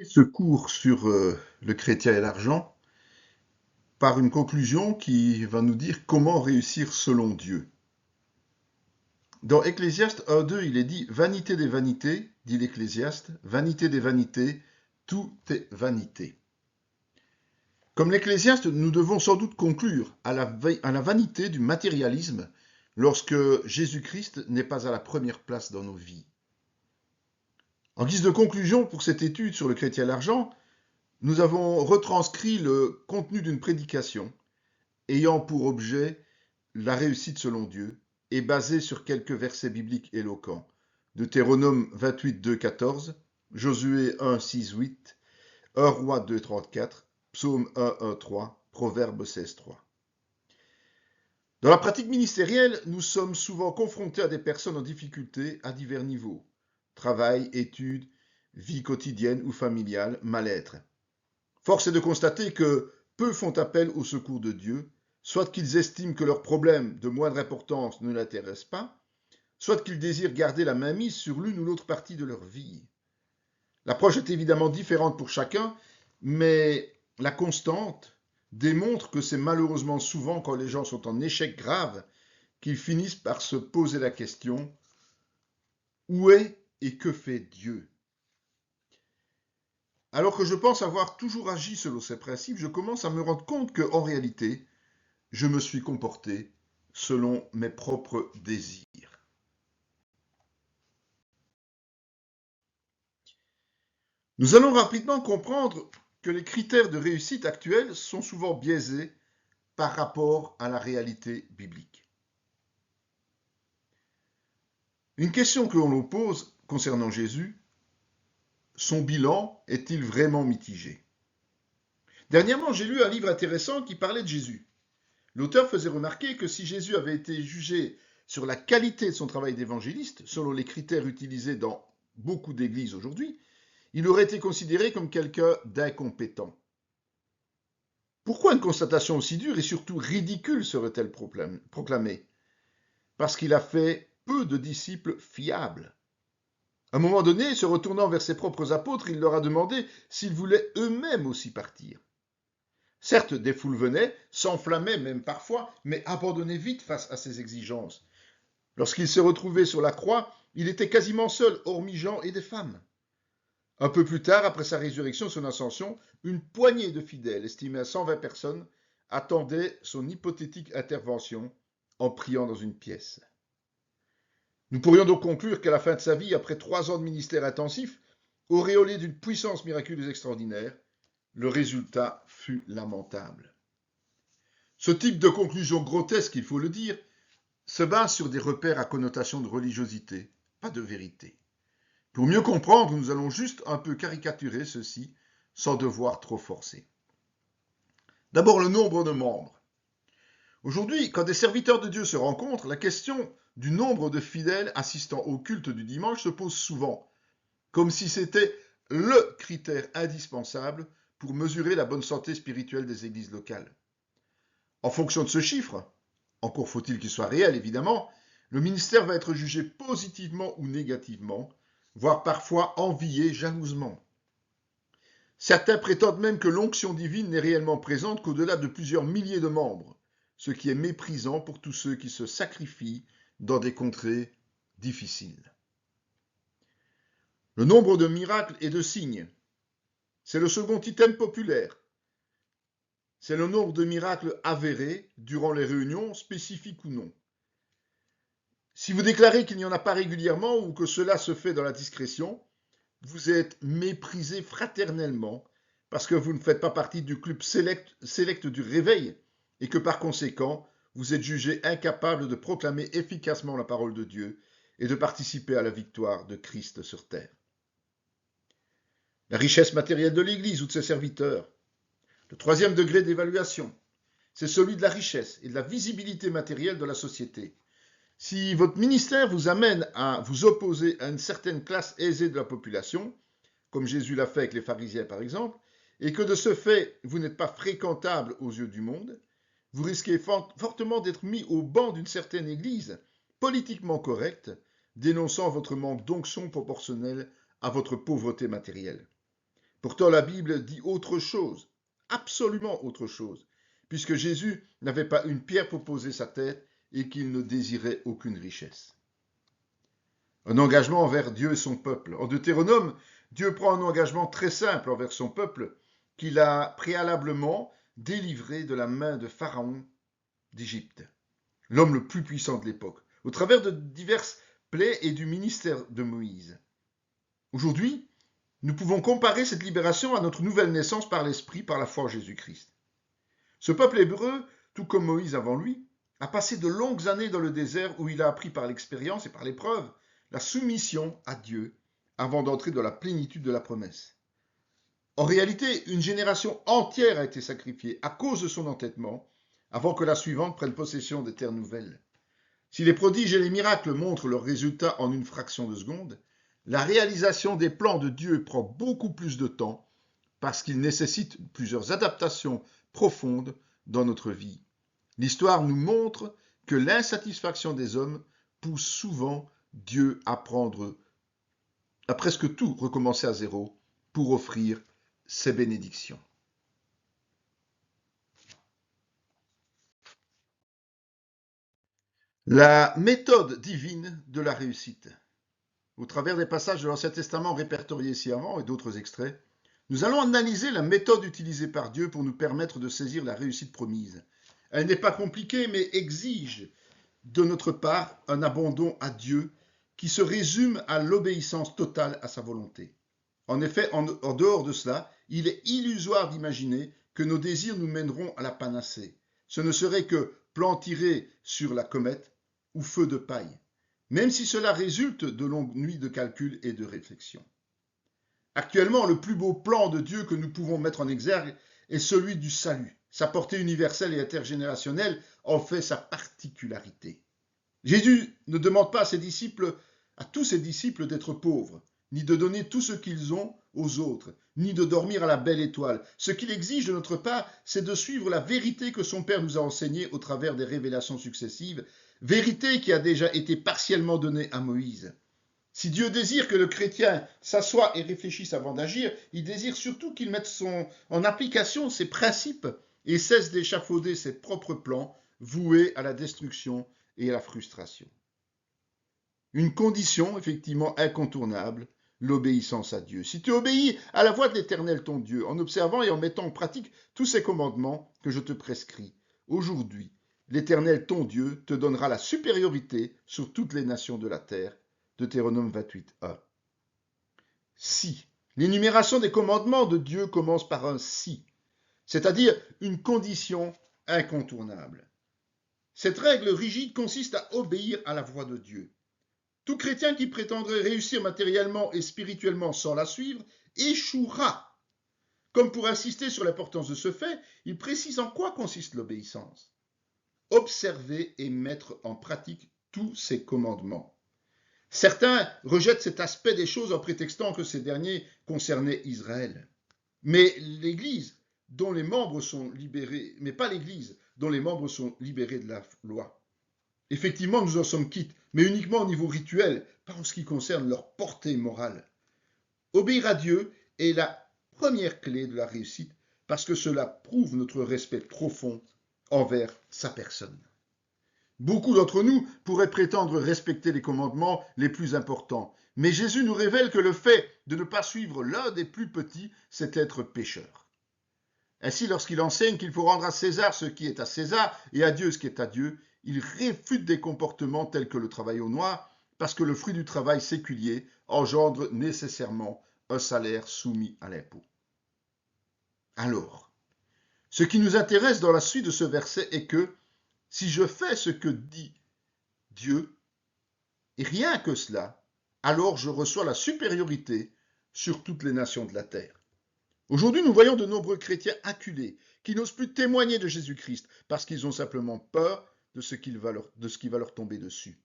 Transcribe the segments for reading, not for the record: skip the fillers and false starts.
Ce cours sur le chrétien et l'argent par une conclusion qui va nous dire comment réussir selon Dieu. Dans Ecclésiaste 1.2, il est dit « Vanité des vanités, dit l'Ecclésiaste, vanité des vanités, tout est vanité ». Comme l'Ecclésiaste, nous devons sans doute conclure à la vanité du matérialisme lorsque Jésus-Christ n'est pas à la première place dans nos vies. En guise de conclusion pour cette étude sur le chrétien et l'argent, nous avons retranscrit le contenu d'une prédication ayant pour objet la réussite selon Dieu et basée sur quelques versets bibliques éloquents. Deutéronome 28, 2, 14, Josué 1, 6, 8, 1 Roi 2, 34, Psaume 1, 1, 3, Proverbe 16, 3. Dans la pratique ministérielle, nous sommes souvent confrontés à des personnes en difficulté à divers niveaux. Travail, études, vie quotidienne ou familiale, mal-être. Force est de constater que peu font appel au secours de Dieu, soit qu'ils estiment que leurs problèmes de moindre importance ne l'intéressent pas, soit qu'ils désirent garder la mainmise sur l'une ou l'autre partie de leur vie. L'approche est évidemment différente pour chacun, mais la constante démontre que c'est malheureusement souvent quand les gens sont en échec grave qu'ils finissent par se poser la question « Où est et que fait Dieu ?» Alors que je pense avoir toujours agi selon ces principes, je commence à me rendre compte qu'en réalité, je me suis comporté selon mes propres désirs. Nous allons rapidement comprendre que les critères de réussite actuels sont souvent biaisés par rapport à la réalité biblique. Une question que l'on pose concernant Jésus, son bilan est-il vraiment mitigé? Dernièrement, j'ai lu un livre intéressant qui parlait de Jésus. L'auteur faisait remarquer que si Jésus avait été jugé sur la qualité de son travail d'évangéliste, selon les critères utilisés dans beaucoup d'églises aujourd'hui, il aurait été considéré comme quelqu'un d'incompétent. Pourquoi une constatation aussi dure et surtout ridicule serait-elle proclamée? Parce qu'il a fait peu de disciples fiables. À un moment donné, se retournant vers ses propres apôtres, il leur a demandé s'ils voulaient eux-mêmes aussi partir. Certes, des foules venaient, s'enflammaient même parfois, mais abandonnaient vite face à ces exigences. Lorsqu'il s'est retrouvé sur la croix, il était quasiment seul, hormis Jean et des femmes. Un peu plus tard, après sa résurrection, son ascension, une poignée de fidèles, estimée à 120 personnes, attendaient son hypothétique intervention en priant dans une pièce. Nous pourrions donc conclure qu'à la fin de sa vie, après 3 ans de ministère intensif, auréolé d'une puissance miraculeuse extraordinaire, le résultat fut lamentable. Ce type de conclusion grotesque, il faut le dire, se base sur des repères à connotation de religiosité, pas de vérité. Pour mieux comprendre, nous allons juste un peu caricaturer ceci sans devoir trop forcer. D'abord, le nombre de membres. Aujourd'hui, quand des serviteurs de Dieu se rencontrent, la question du nombre de fidèles assistant au culte du dimanche se pose souvent, comme si c'était le critère indispensable pour mesurer la bonne santé spirituelle des églises locales. En fonction de ce chiffre, encore faut-il qu'il soit réel évidemment, le ministère va être jugé positivement ou négativement, voire parfois envié jalousement. Certains prétendent même que l'onction divine n'est réellement présente qu'au-delà de plusieurs milliers de membres, ce qui est méprisant pour tous ceux qui se sacrifient dans des contrées difficiles. Le nombre de miracles et de signes, c'est le second item populaire. C'est le nombre de miracles avérés durant les réunions, spécifiques ou non. Si vous déclarez qu'il n'y en a pas régulièrement ou que cela se fait dans la discrétion, vous êtes méprisé fraternellement parce que vous ne faites pas partie du club sélect du réveil et que par conséquent, vous êtes jugé incapable de proclamer efficacement la parole de Dieu et de participer à la victoire de Christ sur terre. La richesse matérielle de l'Église ou de ses serviteurs. Le troisième degré d'évaluation, c'est celui de la richesse et de la visibilité matérielle de la société. Si votre ministère vous amène à vous opposer à une certaine classe aisée de la population, comme Jésus l'a fait avec les pharisiens par exemple, et que de ce fait, vous n'êtes pas fréquentable aux yeux du monde, vous risquez fortement d'être mis au banc d'une certaine église, politiquement correcte, dénonçant votre manque d'onction proportionnelle à votre pauvreté matérielle. Pourtant, la Bible dit autre chose, absolument autre chose, puisque Jésus n'avait pas une pierre pour poser sa tête et qu'il ne désirait aucune richesse. Un engagement envers Dieu et son peuple. En Deutéronome, Dieu prend un engagement très simple envers son peuple qu'il a préalablement délivré de la main de Pharaon d'Égypte, l'homme le plus puissant de l'époque, au travers de diverses plaies et du ministère de Moïse. Aujourd'hui, nous pouvons comparer cette libération à notre nouvelle naissance par l'Esprit, par la foi en Jésus-Christ. Ce peuple hébreu, tout comme Moïse avant lui, a passé de longues années dans le désert où il a appris par l'expérience et par l'épreuve la soumission à Dieu avant d'entrer dans la plénitude de la promesse. En réalité, une génération entière a été sacrifiée à cause de son entêtement avant que la suivante prenne possession des terres nouvelles. Si les prodiges et les miracles montrent leurs résultats en une fraction de seconde, la réalisation des plans de Dieu prend beaucoup plus de temps parce qu'il nécessite plusieurs adaptations profondes dans notre vie. L'histoire nous montre que l'insatisfaction des hommes pousse souvent Dieu à presque tout recommencer à zéro pour offrir ses bénédictions. La méthode divine de la réussite. Au travers des passages de l'Ancien Testament répertoriés ci-avant et d'autres extraits, nous allons analyser la méthode utilisée par Dieu pour nous permettre de saisir la réussite promise. Elle n'est pas compliquée, mais exige de notre part un abandon à Dieu qui se résume à l'obéissance totale à sa volonté. En effet, en dehors de cela, il est illusoire d'imaginer que nos désirs nous mèneront à la panacée. Ce ne serait que plan tiré sur la comète ou feu de paille, même si cela résulte de longues nuits de calcul et de réflexion. Actuellement, le plus beau plan de Dieu que nous pouvons mettre en exergue est celui du salut. Sa portée universelle et intergénérationnelle en fait sa particularité. Jésus ne demande pas à tous ses disciples d'être pauvres, ni de donner tout ce qu'ils ont aux autres, ni de dormir à la belle étoile. Ce qu'il exige de notre part, c'est de suivre la vérité que son Père nous a enseignée au travers des révélations successives, vérité qui a déjà été partiellement donnée à Moïse. Si Dieu désire que le chrétien s'assoie et réfléchisse avant d'agir, il désire surtout qu'il mette en application ses principes et cesse d'échafauder ses propres plans voués à la destruction et à la frustration. Une condition effectivement incontournable, l'obéissance à Dieu. Si tu obéis à la voix de l'Éternel ton Dieu, en observant et en mettant en pratique tous ces commandements que je te prescris, aujourd'hui, l'Éternel ton Dieu te donnera la supériorité sur toutes les nations de la terre. Deutéronome 28:1. Si. L'énumération des commandements de Dieu commence par un si, c'est-à-dire une condition incontournable. Cette règle rigide consiste à obéir à la voix de Dieu. Tout chrétien qui prétendrait réussir matériellement et spirituellement sans la suivre échouera. Comme pour insister sur l'importance de ce fait, il précise en quoi consiste l'obéissance. Observer et mettre en pratique tous ces commandements. Certains rejettent cet aspect des choses en prétextant que ces derniers concernaient Israël. Mais l'Église, dont les membres sont libérés, mais pas l'Église, dont les membres sont libérés de la loi. Effectivement, nous en sommes quittes, mais uniquement au niveau rituel, pas en ce qui concerne leur portée morale. Obéir à Dieu est la première clé de la réussite, parce que cela prouve notre respect profond envers sa personne. Beaucoup d'entre nous pourraient prétendre respecter les commandements les plus importants, mais Jésus nous révèle que le fait de ne pas suivre l'un des plus petits, c'est être pécheur. Ainsi, lorsqu'il enseigne qu'il faut rendre à César ce qui est à César et à Dieu ce qui est à Dieu, il réfute des comportements tels que le travail au noir, parce que le fruit du travail séculier engendre nécessairement un salaire soumis à l'impôt. Alors, ce qui nous intéresse dans la suite de ce verset est que si je fais ce que dit Dieu, et rien que cela, alors je reçois la supériorité sur toutes les nations de la terre. Aujourd'hui, nous voyons de nombreux chrétiens acculés qui n'osent plus témoigner de Jésus-Christ parce qu'ils ont simplement peur de ce qui va leur tomber dessus.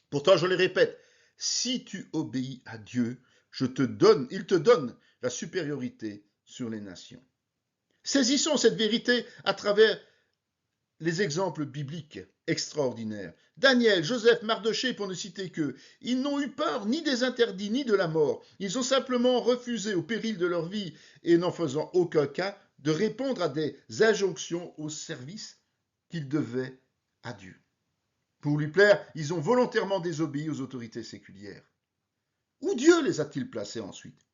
Pourtant, je le répète, si tu obéis à Dieu, il te donne la supériorité sur les nations. Saisissons cette vérité à travers les exemples bibliques. extraordinaires. Daniel, Joseph, Mardochée, pour ne citer qu'eux, ils n'ont eu peur ni des interdits ni de la mort. Ils ont simplement refusé au péril de leur vie et n'en faisant aucun cas de répondre à des injonctions au service qu'ils devaient à Dieu. Pour lui plaire, ils ont volontairement désobéi aux autorités séculières. Où Dieu les a-t-il placés ensuite?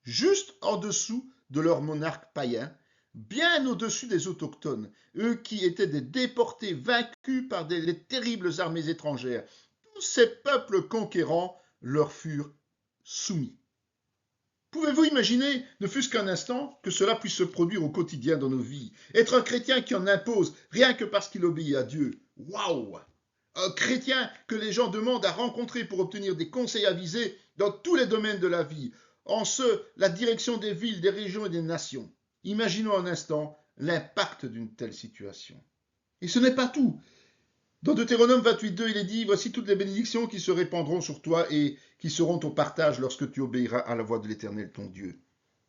Juste en dessous de leurs monarques païens, bien au-dessus des autochtones, eux qui étaient des déportés vaincus par les terribles armées étrangères. Tous ces peuples conquérants leur furent soumis. Pouvez-vous imaginer, ne fût-ce qu'un instant, que cela puisse se produire au quotidien dans nos vies? Être un chrétien qui en impose rien que parce qu'il obéit à Dieu. Waouh! Un chrétien que les gens demandent à rencontrer pour obtenir des conseils avisés dans tous les domaines de la vie, en la direction des villes, des régions et des nations. Imaginons un instant l'impact d'une telle situation. Et ce n'est pas tout. Dans Deutéronome 28.2, il est dit « Voici toutes les bénédictions qui se répandront sur toi et qui seront ton partage lorsque tu obéiras à la voix de l'Éternel ton Dieu. »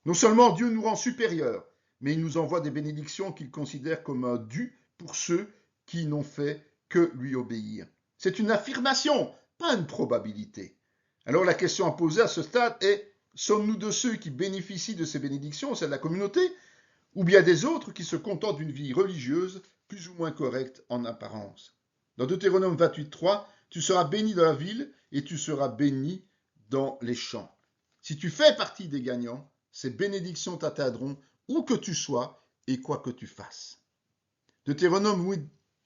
Non seulement Dieu nous rend supérieurs, mais il nous envoie des bénédictions qu'il considère comme un dû pour ceux qui n'ont fait que lui obéir. C'est une affirmation, pas une probabilité. Alors la question à poser à ce stade est, sommes-nous de ceux qui bénéficient de ces bénédictions, celle de la communauté, ou bien des autres qui se contentent d'une vie religieuse plus ou moins correcte en apparence? Dans Deutéronome 28.3, tu seras béni dans la ville et tu seras béni dans les champs. Si tu fais partie des gagnants, ces bénédictions t'atteindront où que tu sois et quoi que tu fasses. Deutéronome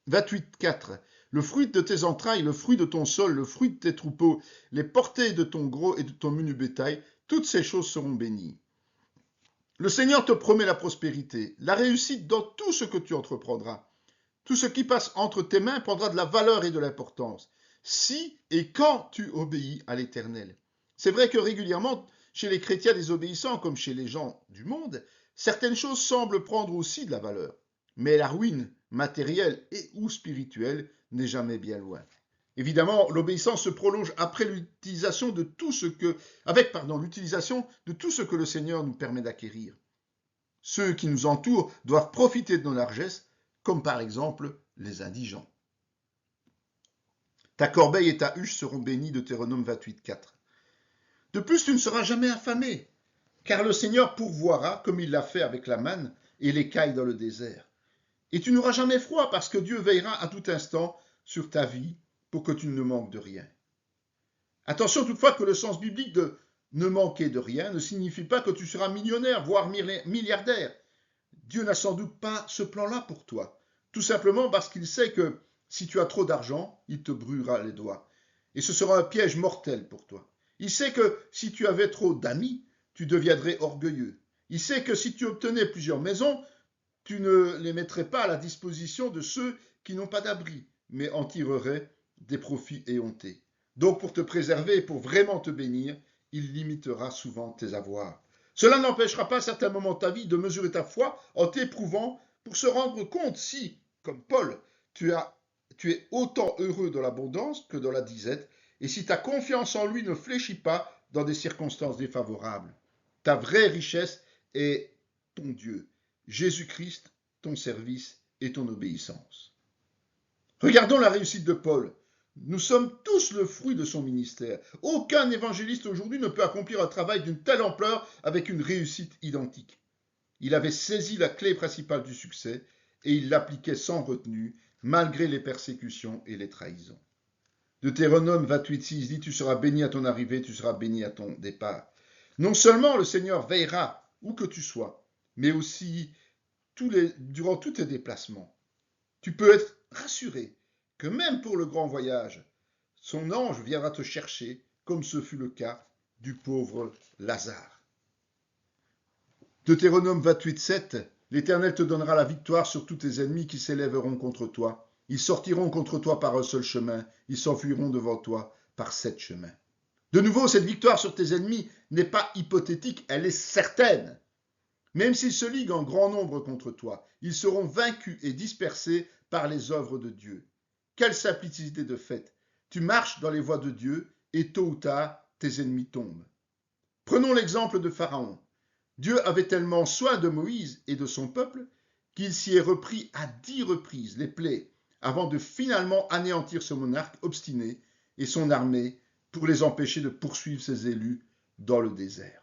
28.4, le fruit de tes entrailles, le fruit de ton sol, le fruit de tes troupeaux, les portées de ton gros et de ton menu bétail, toutes ces choses seront bénies. Le Seigneur te promet la prospérité, la réussite dans tout ce que tu entreprendras. Tout ce qui passe entre tes mains prendra de la valeur et de l'importance, si et quand tu obéis à l'Éternel. C'est vrai que régulièrement, chez les chrétiens désobéissants comme chez les gens du monde, certaines choses semblent prendre aussi de la valeur. Mais la ruine matérielle et ou spirituelle n'est jamais bien loin. Évidemment, l'obéissance se prolonge après l'utilisation de tout ce que, l'utilisation de tout ce que le Seigneur nous permet d'acquérir. Ceux qui nous entourent doivent profiter de nos largesses, comme par exemple les indigents. Ta corbeille et ta huche seront bénies, Deutéronome 28.4. De plus, tu ne seras jamais affamé, car le Seigneur pourvoira, comme il l'a fait avec la manne et l'écaille dans le désert. Et tu n'auras jamais froid, parce que Dieu veillera à tout instant sur ta vie pour que tu ne manques de rien. Attention toutefois que le sens biblique de ne manquer de rien ne signifie pas que tu seras millionnaire, voire milliardaire. Dieu n'a sans doute pas ce plan-là pour toi, tout simplement parce qu'il sait que si tu as trop d'argent, il te brûlera les doigts. Et ce sera un piège mortel pour toi. Il sait que si tu avais trop d'amis, tu deviendrais orgueilleux. Il sait que si tu obtenais plusieurs maisons, tu ne les mettrais pas à la disposition de ceux qui n'ont pas d'abri, mais en tirerais des profits éhontés. Donc pour te préserver et pour vraiment te bénir, il limitera souvent tes avoirs. Cela n'empêchera pas à certains moments de ta vie de mesurer ta foi en t'éprouvant pour se rendre compte si, comme Paul, tu es autant heureux dans l'abondance que dans la disette, et si ta confiance en lui ne fléchit pas dans des circonstances défavorables. Ta vraie richesse est ton Dieu, Jésus-Christ, ton service et ton obéissance. Regardons la réussite de Paul. Nous sommes tous le fruit de son ministère. Aucun évangéliste aujourd'hui ne peut accomplir un travail d'une telle ampleur avec une réussite identique. Il avait saisi la clé principale du succès et il l'appliquait sans retenue, malgré les persécutions et les trahisons. Deutéronome 28.6 dit « Tu seras béni à ton arrivée, tu seras béni à ton départ ». Non seulement le Seigneur veillera où que tu sois, mais aussi durant tous tes déplacements. Tu peux être rassuré que même pour le grand voyage, son ange viendra te chercher, comme ce fut le cas du pauvre Lazare. Deutéronome 28.7, l'Éternel te donnera la victoire sur tous tes ennemis qui s'élèveront contre toi. Ils sortiront contre toi par un seul chemin, ils s'enfuiront devant toi par 7 chemins. De nouveau, cette victoire sur tes ennemis n'est pas hypothétique, elle est certaine. Même s'ils se liguent en grand nombre contre toi, ils seront vaincus et dispersés par les œuvres de Dieu. Quelle simplicité de fait! Tu marches dans les voies de Dieu et tôt ou tard, tes ennemis tombent. Prenons l'exemple de Pharaon. Dieu avait tellement soin de Moïse et de son peuple qu'il s'y est repris à 10 reprises, les plaies, avant de finalement anéantir ce monarque obstiné et son armée pour les empêcher de poursuivre ses élus dans le désert.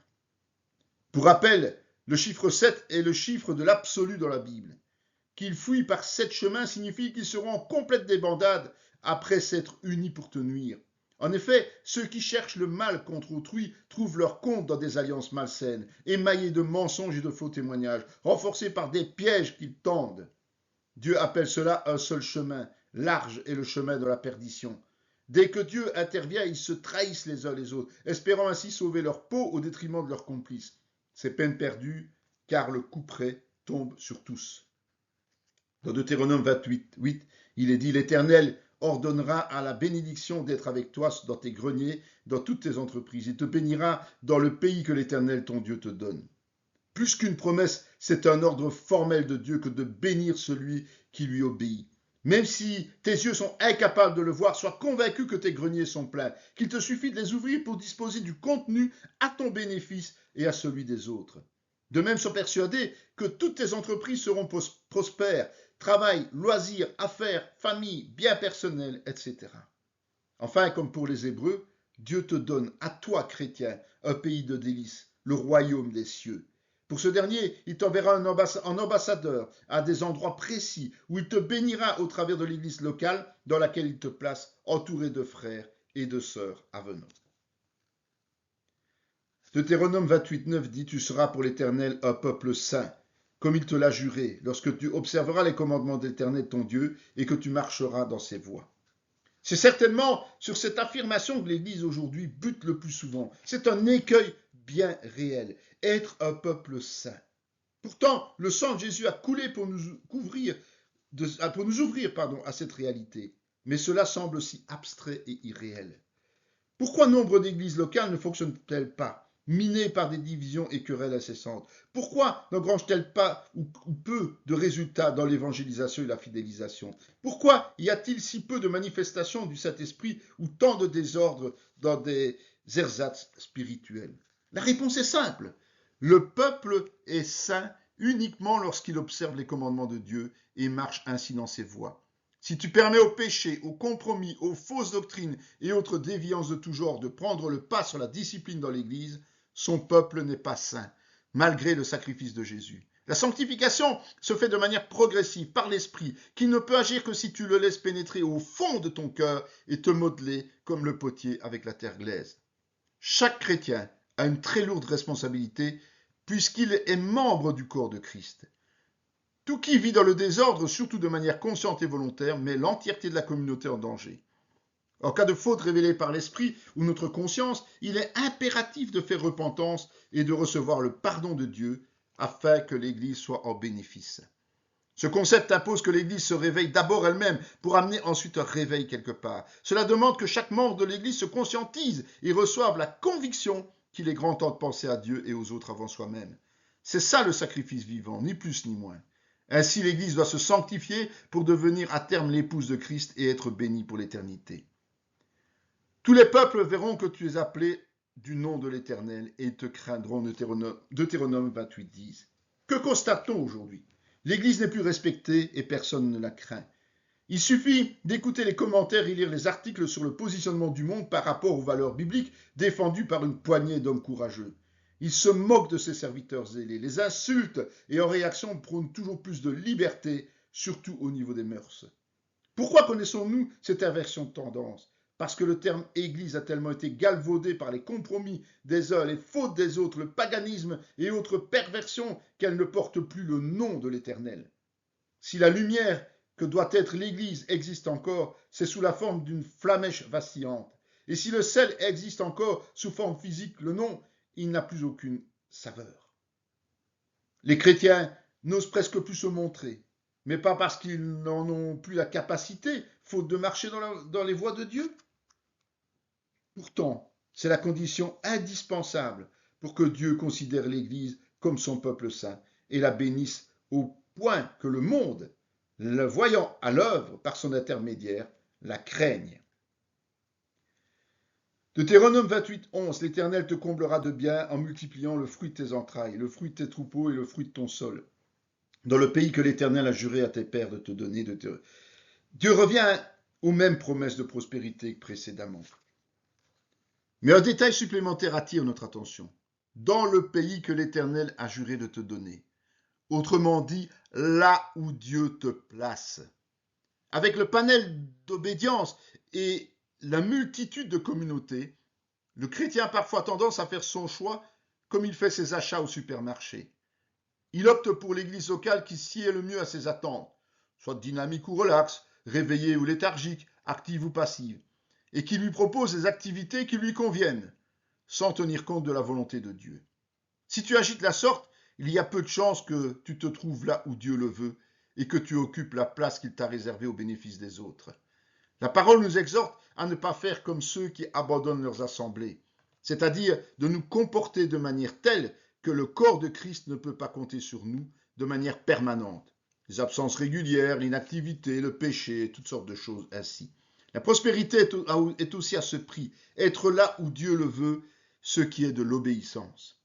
Pour rappel, le chiffre 7 est le chiffre de l'absolu dans la Bible. Qu'ils fuient par 7 chemins signifie qu'ils seront en complète débandade après s'être unis pour te nuire. En effet, ceux qui cherchent le mal contre autrui trouvent leur compte dans des alliances malsaines, émaillées de mensonges et de faux témoignages, renforcés par des pièges qu'ils tendent. Dieu appelle cela un seul chemin, large est le chemin de la perdition. Dès que Dieu intervient, ils se trahissent les uns les autres, espérant ainsi sauver leur peau au détriment de leurs complices. C'est peine perdue, car le couperet tombe sur tous. Dans Deutéronome 28, 8, il est dit « L'Éternel ordonnera à la bénédiction d'être avec toi dans tes greniers, dans toutes tes entreprises. Il te bénira dans le pays que l'Éternel ton Dieu te donne. » Plus qu'une promesse, c'est un ordre formel de Dieu que de bénir celui qui lui obéit. Même si tes yeux sont incapables de le voir, sois convaincu que tes greniers sont pleins, qu'il te suffit de les ouvrir pour disposer du contenu à ton bénéfice et à celui des autres. De même, sois persuadé que toutes tes entreprises seront prospères, travail, loisirs, affaires, famille, biens personnels, etc. Enfin, comme pour les Hébreux, Dieu te donne à toi, chrétien, un pays de délices, le royaume des cieux. Pour ce dernier, il t'enverra en ambassadeur à des endroits précis où il te bénira au travers de l'église locale dans laquelle il te place, entouré de frères et de sœurs avenants. Deutéronome 28, 9 dit « Tu seras pour l'Éternel un peuple saint, comme il te l'a juré, lorsque tu observeras les commandements de l'Éternel ton Dieu et que tu marcheras dans ses voies. » C'est certainement sur cette affirmation que l'Église aujourd'hui bute le plus souvent. C'est un écueil bien réel, être un peuple saint. Pourtant, le sang de Jésus a coulé pour nous ouvrir à cette réalité. Mais cela semble si abstrait et irréel. Pourquoi nombre d'églises locales ne fonctionnent-elles pas, minées par des divisions et querelles incessantes? Pourquoi n'engrangent-elles pas ou peu de résultats dans l'évangélisation et la fidélisation? Pourquoi y a-t-il si peu de manifestations du Saint-Esprit ou tant de désordre dans des ersatz spirituels? La réponse est simple. Le peuple est saint uniquement lorsqu'il observe les commandements de Dieu et marche ainsi dans ses voies. Si tu permets au péché, aux compromis, aux fausses doctrines et autres déviances de tout genre de prendre le pas sur la discipline dans l'Église, son peuple n'est pas saint, malgré le sacrifice de Jésus. La sanctification se fait de manière progressive, par l'Esprit, qui ne peut agir que si tu le laisses pénétrer au fond de ton cœur et te modeler comme le potier avec la terre glaise. Chaque chrétien a une très lourde responsabilité puisqu'il est membre du corps de Christ. Tout qui vit dans le désordre, surtout de manière consciente et volontaire, met l'entièreté de la communauté en danger. En cas de faute révélée par l'esprit ou notre conscience, il est impératif de faire repentance et de recevoir le pardon de Dieu afin que l'Église soit en bénéfice. Ce concept impose que l'Église se réveille d'abord elle-même pour amener ensuite un réveil quelque part. Cela demande que chaque membre de l'Église se conscientise et reçoive la conviction qu'il est grand temps de penser à Dieu et aux autres avant soi-même. C'est ça le sacrifice vivant, ni plus ni moins. Ainsi, l'Église doit se sanctifier pour devenir à terme l'épouse de Christ et être bénie pour l'éternité. Tous les peuples verront que tu es appelé du nom de l'Éternel et ils te craindront. Deutéronome 28, 10. Que constate-t-on aujourd'hui? L'Église n'est plus respectée et personne ne la craint. Il suffit d'écouter les commentaires et lire les articles sur le positionnement du monde par rapport aux valeurs bibliques défendues par une poignée d'hommes courageux. Ils se moquent de ses serviteurs zélés, les insultent et en réaction prônent toujours plus de liberté, surtout au niveau des mœurs. Pourquoi connaissons-nous cette inversion de tendance? Parce que le terme Église a tellement été galvaudé par les compromis des uns, les fautes des autres, le paganisme et autres perversions qu'elle ne porte plus le nom de l'Éternel. Si la lumière que doit être l'Église existe encore, c'est sous la forme d'une flamèche vacillante. Et si le sel existe encore sous forme physique, le nom, il n'a plus aucune saveur. Les chrétiens n'osent presque plus se montrer, mais pas parce qu'ils n'en ont plus la capacité, faute de marcher dans les voies de Dieu. Pourtant, c'est la condition indispensable pour que Dieu considère l'Église comme son peuple saint et la bénisse au point que le monde, le voyant à l'œuvre par son intermédiaire, la craigne. Deutéronome 28, 11, l'Éternel te comblera de bien en multipliant le fruit de tes entrailles, le fruit de tes troupeaux et le fruit de ton sol, dans le pays que l'Éternel a juré à tes pères de te donner. Dieu revient aux mêmes promesses de prospérité que précédemment. Mais un détail supplémentaire attire notre attention. Dans le pays que l'Éternel a juré de te donner. Autrement dit, là où Dieu te place. Avec le panel d'obédience et la multitude de communautés, le chrétien a parfois tendance à faire son choix comme il fait ses achats au supermarché. Il opte pour l'église locale qui sied le mieux à ses attentes, soit dynamique ou relax, réveillée ou léthargique, active ou passive, et qui lui propose des activités qui lui conviennent, sans tenir compte de la volonté de Dieu. Si tu agites la sorte, il y a peu de chances que tu te trouves là où Dieu le veut et que tu occupes la place qu'il t'a réservée au bénéfice des autres. La parole nous exhorte à ne pas faire comme ceux qui abandonnent leurs assemblées, c'est-à-dire de nous comporter de manière telle que le corps de Christ ne peut pas compter sur nous de manière permanente. Les absences régulières, l'inactivité, le péché, toutes sortes de choses ainsi. La prospérité est aussi à ce prix, être là où Dieu le veut, ce qui est de l'obéissance.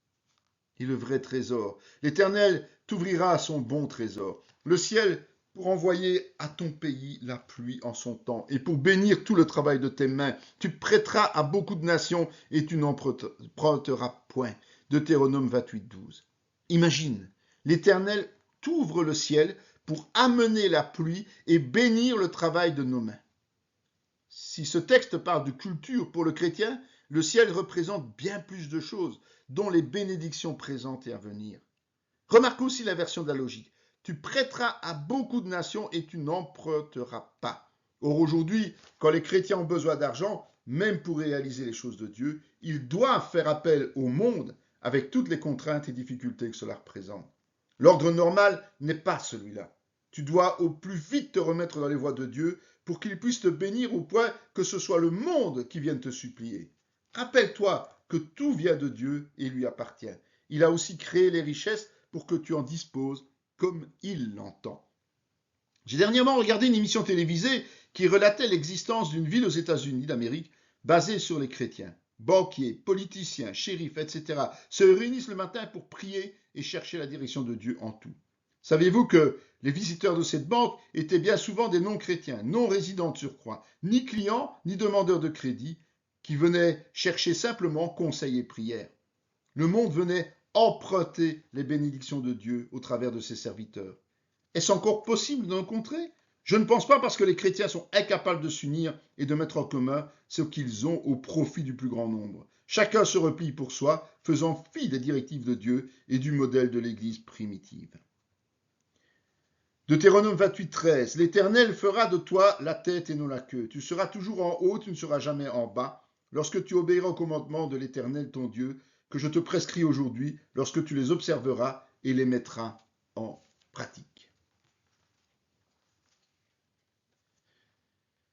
Et le vrai trésor. L'Éternel t'ouvrira son bon trésor. Le ciel pour envoyer à ton pays la pluie en son temps et pour bénir tout le travail de tes mains. Tu prêteras à beaucoup de nations et tu n'emprunteras point. Deutéronome 28, 12. Imagine, l'Éternel t'ouvre le ciel pour amener la pluie et bénir le travail de nos mains. Si ce texte parle de culture pour le chrétien, le ciel représente bien plus de choses, dont les bénédictions présentes et à venir. Remarque aussi l'inversion de la logique. Tu prêteras à beaucoup de nations et tu n'emprunteras pas. Or aujourd'hui, quand les chrétiens ont besoin d'argent, même pour réaliser les choses de Dieu, ils doivent faire appel au monde avec toutes les contraintes et difficultés que cela représente. L'ordre normal n'est pas celui-là. Tu dois au plus vite te remettre dans les voies de Dieu pour qu'il puisse te bénir au point que ce soit le monde qui vienne te supplier. Rappelle-toi que tout vient de Dieu et lui appartient. Il a aussi créé les richesses pour que tu en disposes comme il l'entend. J'ai dernièrement regardé une émission télévisée qui relatait l'existence d'une ville aux États-Unis d'Amérique basée sur les chrétiens. Banquiers, politiciens, shérifs, etc. se réunissent le matin pour prier et chercher la direction de Dieu en tout. Savez-vous que les visiteurs de cette banque étaient bien souvent des non-chrétiens, non-résidents de surcroît, ni clients, ni demandeurs de crédit, qui venaient chercher simplement conseil et prière. Le monde venait emprunter les bénédictions de Dieu au travers de ses serviteurs. Est-ce encore possible d'en contrer? Je ne pense pas parce que les chrétiens sont incapables de s'unir et de mettre en commun ce qu'ils ont au profit du plus grand nombre. Chacun se replie pour soi, faisant fi des directives de Dieu et du modèle de l'Église primitive. Deutéronome 28, 13. L'Éternel fera de toi la tête et non la queue. Tu seras toujours en haut, tu ne seras jamais en bas, lorsque tu obéiras au commandement de l'Éternel ton Dieu, que je te prescris aujourd'hui, lorsque tu les observeras et les mettras en pratique.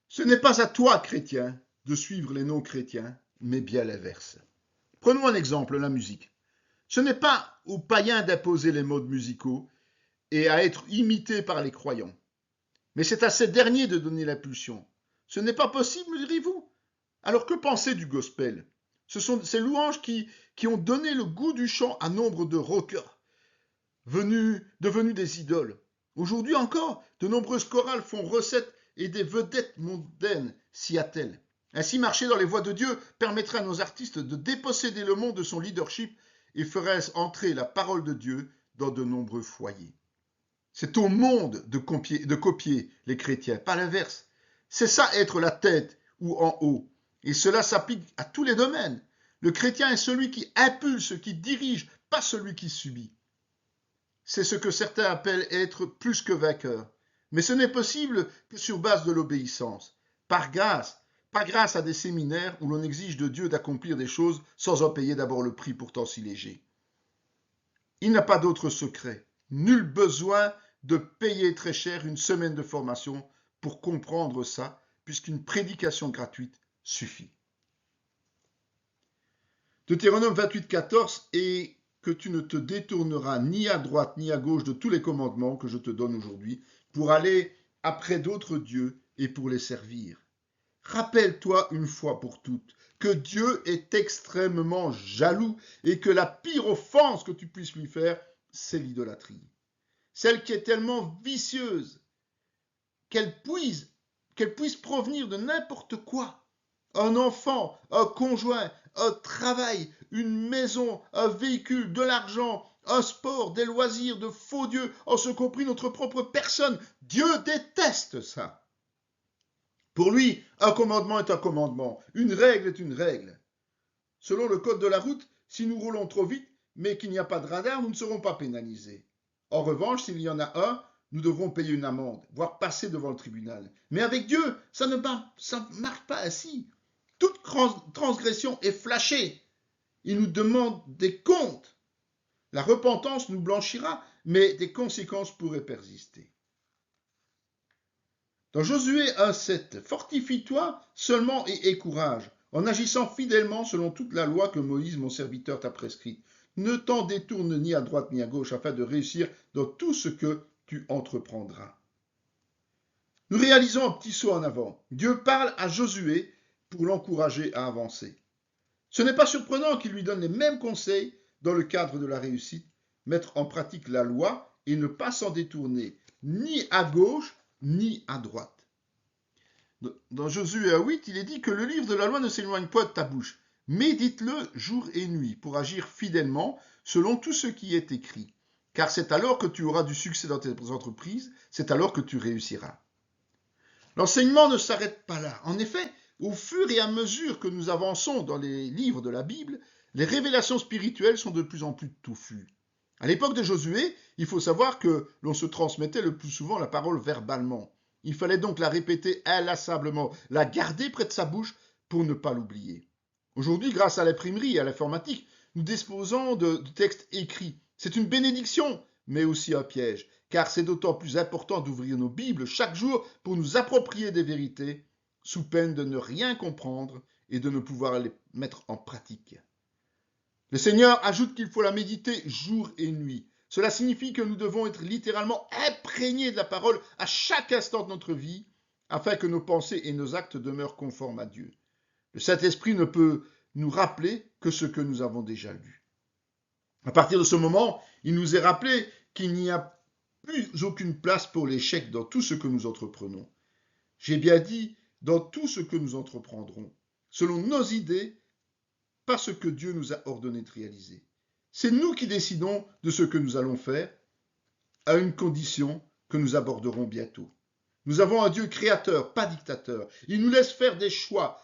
Ce n'est pas à toi, chrétien, de suivre les non-chrétiens, mais bien l'inverse. Prenons un exemple, la musique. Ce n'est pas aux païens d'imposer les modes musicaux et à être imités par les croyants, mais c'est à ces derniers de donner l'impulsion. Ce n'est pas possible, me direz-vous? Alors que penser du gospel? Ce sont ces louanges qui ont donné le goût du chant à nombre de rockers, devenus des idoles. Aujourd'hui encore, de nombreuses chorales font recette et des vedettes mondaines s'y attellent. Ainsi, marcher dans les voies de Dieu permettrait à nos artistes de déposséder le monde de son leadership et ferait entrer la parole de Dieu dans de nombreux foyers. C'est au monde de copier les chrétiens, pas l'inverse. C'est ça être la tête ou en haut. Et cela s'applique à tous les domaines. Le chrétien est celui qui impulse, qui dirige, pas celui qui subit. C'est ce que certains appellent être plus que vainqueur. Mais ce n'est possible que sur base de l'obéissance. Par grâce, pas grâce à des séminaires où l'on exige de Dieu d'accomplir des choses sans en payer d'abord le prix pourtant si léger. Il n'a pas d'autre secret. Nul besoin de payer très cher une semaine de formation pour comprendre ça, puisqu'une prédication gratuite suffit. Deutéronome 28, 14, et que tu ne te détourneras ni à droite ni à gauche de tous les commandements que je te donne aujourd'hui pour aller après d'autres dieux et pour les servir. Rappelle-toi une fois pour toutes que Dieu est extrêmement jaloux et que la pire offense que tu puisses lui faire, c'est l'idolâtrie. Celle qui est tellement vicieuse qu'elle puise qu'elle puisse provenir de n'importe quoi. Un enfant, un conjoint, un travail, une maison, un véhicule, de l'argent, un sport, des loisirs, de faux dieux, en ce compris notre propre personne. Dieu déteste ça. Pour lui, un commandement est un commandement, une règle est une règle. Selon le code de la route, si nous roulons trop vite, mais qu'il n'y a pas de radar, nous ne serons pas pénalisés. En revanche, s'il y en a un, nous devrons payer une amende, voire passer devant le tribunal. Mais avec Dieu, ça ne marche pas ainsi. Toute transgression est flashée. Il nous demande des comptes. La repentance nous blanchira, mais des conséquences pourraient persister. Dans Josué 1,7, fortifie-toi seulement et aie courage, en agissant fidèlement selon toute la loi que Moïse, mon serviteur, t'a prescrite. Ne t'en détourne ni à droite ni à gauche afin de réussir dans tout ce que tu entreprendras. Nous réalisons un petit saut en avant. Dieu parle à Josué pour l'encourager à avancer. Ce n'est pas surprenant qu'il lui donne les mêmes conseils dans le cadre de la réussite, mettre en pratique la loi et ne pas s'en détourner, ni à gauche ni à droite. Dans Josué 8, il est dit que le livre de la loi ne s'éloigne pas de ta bouche. Médite-le jour et nuit pour agir fidèlement selon tout ce qui est écrit. Car c'est alors que tu auras du succès dans tes entreprises, c'est alors que tu réussiras. L'enseignement ne s'arrête pas là. En effet, au fur et à mesure que nous avançons dans les livres de la Bible, les révélations spirituelles sont de plus en plus touffues. À l'époque de Josué, il faut savoir que l'on se transmettait le plus souvent la parole verbalement. Il fallait donc la répéter inlassablement, la garder près de sa bouche pour ne pas l'oublier. Aujourd'hui, grâce à l'imprimerie et à l'informatique, nous disposons de textes écrits. C'est une bénédiction, mais aussi un piège, car c'est d'autant plus important d'ouvrir nos Bibles chaque jour pour nous approprier des vérités, sous peine de ne rien comprendre et de ne pouvoir les mettre en pratique. Le Seigneur ajoute qu'il faut la méditer jour et nuit. Cela signifie que nous devons être littéralement imprégnés de la parole à chaque instant de notre vie, afin que nos pensées et nos actes demeurent conformes à Dieu. Le Saint-Esprit ne peut nous rappeler que ce que nous avons déjà lu. À partir de ce moment, il nous est rappelé qu'il n'y a plus aucune place pour l'échec dans tout ce que nous entreprenons. J'ai bien dit dans tout ce que nous entreprendrons, selon nos idées, pas ce que Dieu nous a ordonné de réaliser. C'est nous qui décidons de ce que nous allons faire, à une condition que nous aborderons bientôt. Nous avons un Dieu créateur, pas dictateur. Il nous laisse faire des choix,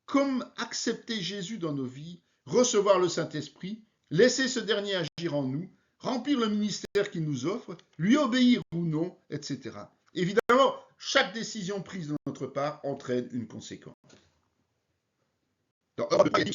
comme accepter Jésus dans nos vies, recevoir le Saint-Esprit, laisser ce dernier agir en nous, remplir le ministère qu'il nous offre, lui obéir ou non, etc. Évidemment, chaque décision prise de notre part entraîne une conséquence. Dans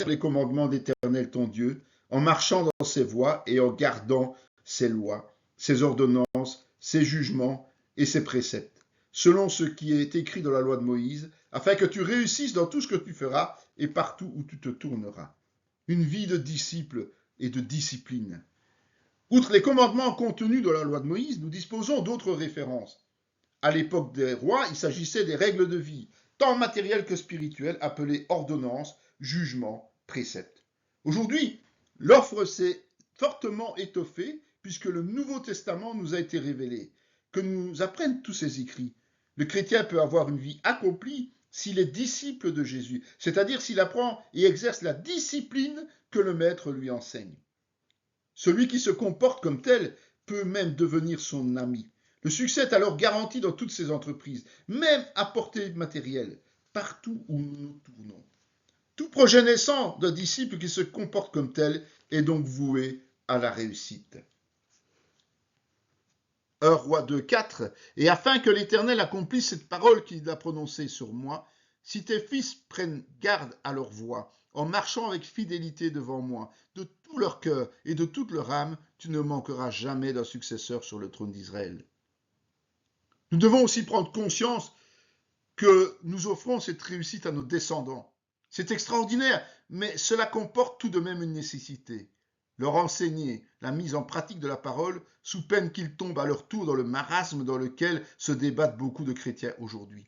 les commandements d'Éternel ton Dieu, en marchant dans ses voies et en gardant ses lois, ses ordonnances, ses jugements et ses préceptes, selon ce qui est écrit dans la loi de Moïse, afin que tu réussisses dans tout ce que tu feras et partout où tu te tourneras. Une vie de disciple et de discipline. Outre les commandements contenus dans la loi de Moïse, nous disposons d'autres références. À l'époque des rois, il s'agissait des règles de vie, tant matérielles que spirituelles, appelées ordonnances, jugements, préceptes. Aujourd'hui, l'offre s'est fortement étoffée puisque le Nouveau Testament nous a été révélé, que nous apprennent tous ces écrits. Le chrétien peut avoir une vie accomplie s'il est disciple de Jésus, c'est-à-dire s'il apprend et exerce la discipline que le maître lui enseigne. Celui qui se comporte comme tel peut même devenir son ami. Le succès est alors garanti dans toutes ces entreprises, même à portée matérielle, partout où nous nous tournons. Tout projet naissant d'un disciple qui se comporte comme tel est donc voué à la réussite. 1 Roi 2,4 « Et afin que l'Éternel accomplisse cette parole qu'il a prononcée sur moi, si tes fils prennent garde à leur voie, en marchant avec fidélité devant moi, de tout leur cœur et de toute leur âme, tu ne manqueras jamais d'un successeur sur le trône d'Israël. » Nous devons aussi prendre conscience que nous offrons cette réussite à nos descendants. C'est extraordinaire, mais cela comporte tout de même une nécessité. Leur enseigner la mise en pratique de la parole, sous peine qu'ils tombent à leur tour dans le marasme dans lequel se débattent beaucoup de chrétiens aujourd'hui.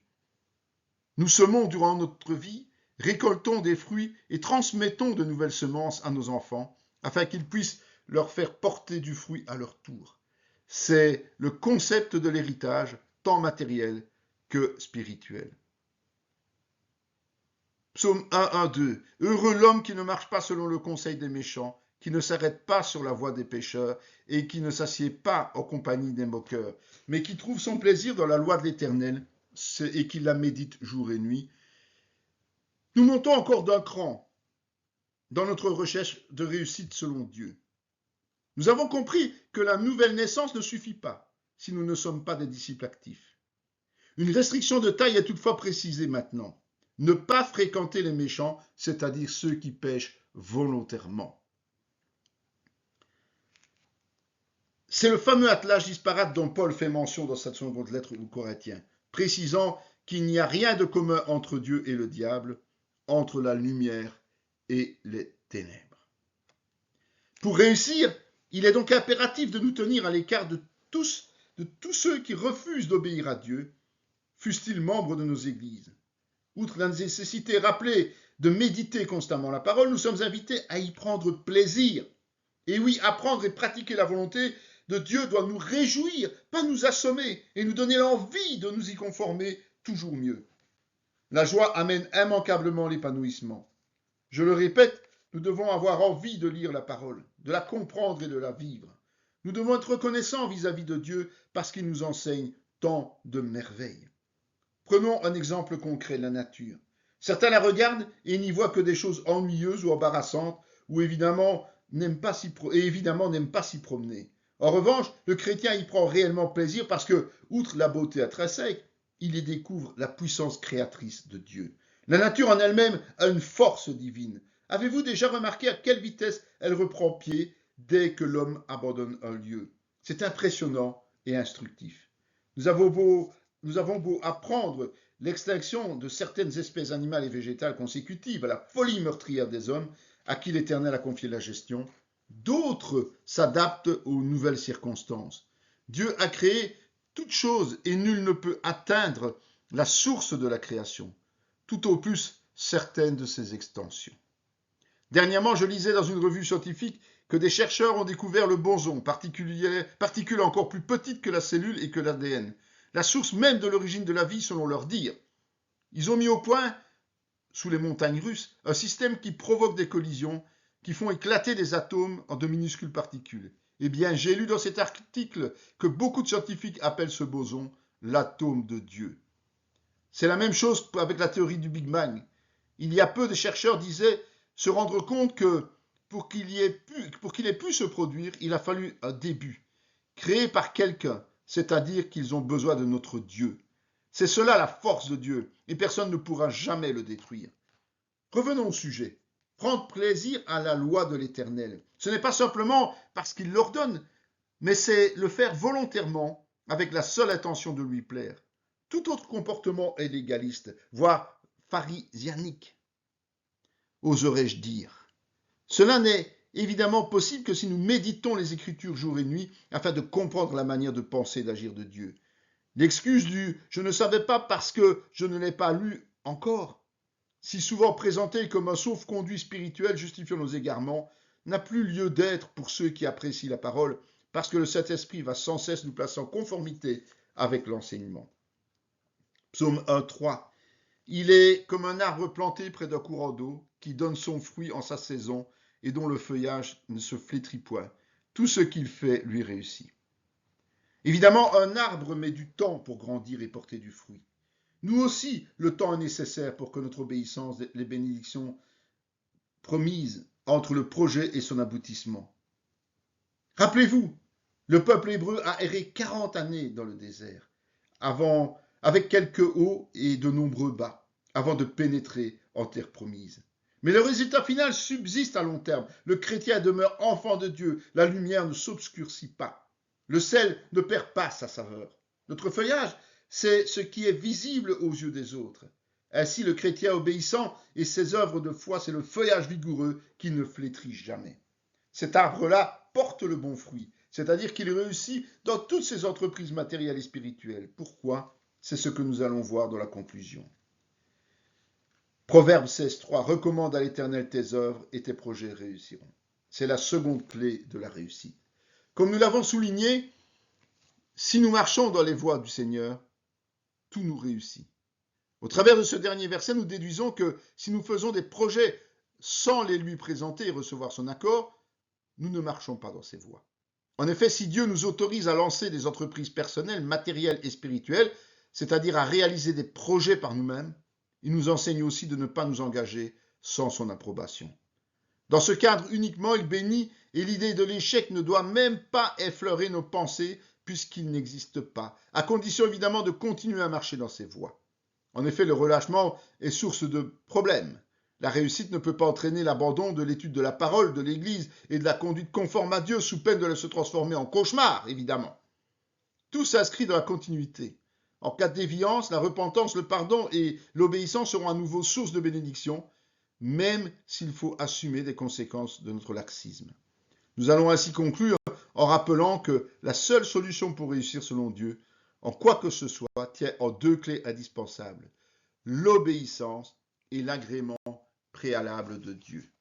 Nous semons durant notre vie, récoltons des fruits et transmettons de nouvelles semences à nos enfants, afin qu'ils puissent leur faire porter du fruit à leur tour. C'est le concept de l'héritage, tant matériel que spirituel. Psaume 1:2. Heureux l'homme qui ne marche pas selon le conseil des méchants, qui ne s'arrête pas sur la voie des pécheurs et qui ne s'assied pas en compagnie des moqueurs, mais qui trouve son plaisir dans la loi de l'Éternel et qui la médite jour et nuit. Nous montons encore d'un cran dans notre recherche de réussite selon Dieu. Nous avons compris que la nouvelle naissance ne suffit pas si nous ne sommes pas des disciples actifs. Une restriction de taille est toutefois précisée maintenant. Ne pas fréquenter les méchants, c'est-à-dire ceux qui pêchent volontairement. C'est le fameux attelage disparate dont Paul fait mention dans sa seconde lettre aux Corinthiens, précisant qu'il n'y a rien de commun entre Dieu et le diable, entre la lumière et les ténèbres. Pour réussir, il est donc impératif de nous tenir à l'écart de tous ceux qui refusent d'obéir à Dieu, fussent-ils membres de nos églises. Outre la nécessité rappelée de méditer constamment la parole, nous sommes invités à y prendre plaisir. Et oui, apprendre et pratiquer la volonté de Dieu doit nous réjouir, pas nous assommer et nous donner l'envie de nous y conformer toujours mieux. La joie amène immanquablement l'épanouissement. Je le répète, nous devons avoir envie de lire la parole, de la comprendre et de la vivre. Nous devons être reconnaissants vis-à-vis de Dieu parce qu'il nous enseigne tant de merveilles. Prenons un exemple concret de la nature. Certains la regardent et n'y voient que des choses ennuyeuses ou embarrassantes, ou évidemment n'aiment pas s'y promener. En revanche, le chrétien y prend réellement plaisir parce que, outre la beauté intrinsèque, il y découvre la puissance créatrice de Dieu. La nature en elle-même a une force divine. Avez-vous déjà remarqué à quelle vitesse elle reprend pied dès que l'homme abandonne un lieu? C'est impressionnant et instructif. Nous avons beau apprendre l'extinction de certaines espèces animales et végétales consécutives à la folie meurtrière des hommes à qui l'Éternel a confié la gestion, d'autres s'adaptent aux nouvelles circonstances. Dieu a créé toutes choses et nul ne peut atteindre la source de la création, tout au plus certaines de ses extensions. Dernièrement, je lisais dans une revue scientifique que des chercheurs ont découvert le boson, particule encore plus petite que la cellule et que l'ADN, la source même de l'origine de la vie selon leur dire. Ils ont mis au point, sous les montagnes russes, un système qui provoque des collisions, qui font éclater des atomes en de minuscules particules. Eh bien, j'ai lu dans cet article que beaucoup de scientifiques appellent ce boson l'atome de Dieu. C'est la même chose avec la théorie du Big Bang. Il y a peu, des chercheurs disaient se rendre compte que pour qu'il ait pu se produire, il a fallu un début, créé par quelqu'un, c'est-à-dire qu'ils ont besoin de notre Dieu. C'est cela la force de Dieu, et personne ne pourra jamais le détruire. Revenons au sujet. Prendre plaisir à la loi de l'Éternel. Ce n'est pas simplement parce qu'il l'ordonne, mais c'est le faire volontairement, avec la seule intention de lui plaire. Tout autre comportement est légaliste, voire pharisianique, oserais-je dire. Cela n'est évidemment possible que si nous méditons les Écritures jour et nuit afin de comprendre la manière de penser et d'agir de Dieu. L'excuse du « je ne savais pas parce que je ne l'ai pas lu encore », si souvent présentée comme un sauf-conduit spirituel justifiant nos égarements, n'a plus lieu d'être pour ceux qui apprécient la parole, parce que le Saint-Esprit va sans cesse nous placer en conformité avec l'enseignement. Psaume 1:3. Il est comme un arbre planté près d'un courant d'eau, qui donne son fruit en sa saison et dont le feuillage ne se flétrit point. Tout ce qu'il fait lui réussit. Évidemment, un arbre met du temps pour grandir et porter du fruit. Nous aussi, le temps est nécessaire pour que notre obéissance, les bénédictions promises entre le projet et son aboutissement. Rappelez-vous, le peuple hébreu a erré 40 années dans le désert, avec quelques hauts et de nombreux bas, avant de pénétrer en terre promise. Mais le résultat final subsiste à long terme. Le chrétien demeure enfant de Dieu, la lumière ne s'obscurcit pas. Le sel ne perd pas sa saveur. Notre feuillage, c'est ce qui est visible aux yeux des autres. Ainsi, le chrétien obéissant et ses œuvres de foi, c'est le feuillage vigoureux qui ne flétrit jamais. Cet arbre-là porte le bon fruit, c'est-à-dire qu'il réussit dans toutes ses entreprises matérielles et spirituelles. Pourquoi? C'est ce que nous allons voir dans la conclusion. Proverbe 16:3 recommande à l'Éternel tes œuvres et tes projets réussiront. C'est la seconde clé de la réussite. Comme nous l'avons souligné, si nous marchons dans les voies du Seigneur, tout nous réussit. Au travers de ce dernier verset, nous déduisons que si nous faisons des projets sans les lui présenter et recevoir son accord, nous ne marchons pas dans ses voies. En effet, si Dieu nous autorise à lancer des entreprises personnelles, matérielles et spirituelles, c'est-à-dire à réaliser des projets par nous-mêmes, il nous enseigne aussi de ne pas nous engager sans son approbation. Dans ce cadre uniquement, il bénit et l'idée de l'échec ne doit même pas effleurer nos pensées puisqu'il n'existe pas, à condition évidemment de continuer à marcher dans ses voies. En effet, le relâchement est source de problèmes. La réussite ne peut pas entraîner l'abandon de l'étude de la parole, de l'Église et de la conduite conforme à Dieu sous peine de se transformer en cauchemar, évidemment. Tout s'inscrit dans la continuité. En cas de déviance, la repentance, le pardon et l'obéissance seront à nouveau source de bénédiction, même s'il faut assumer des conséquences de notre laxisme. Nous allons ainsi conclure en rappelant que la seule solution pour réussir selon Dieu, en quoi que ce soit, tient en deux clés indispensables, l'obéissance et l'agrément préalable de Dieu.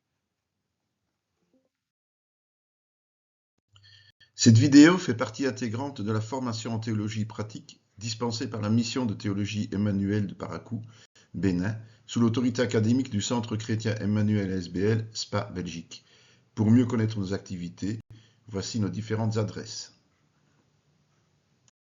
Cette vidéo fait partie intégrante de la formation en théologie pratique dispensée par la mission de théologie Emmanuel de Parakou, Bénin, sous l'autorité académique du Centre chrétien Emmanuel SBL, Spa, Belgique. Pour mieux connaître nos activités, voici nos différentes adresses.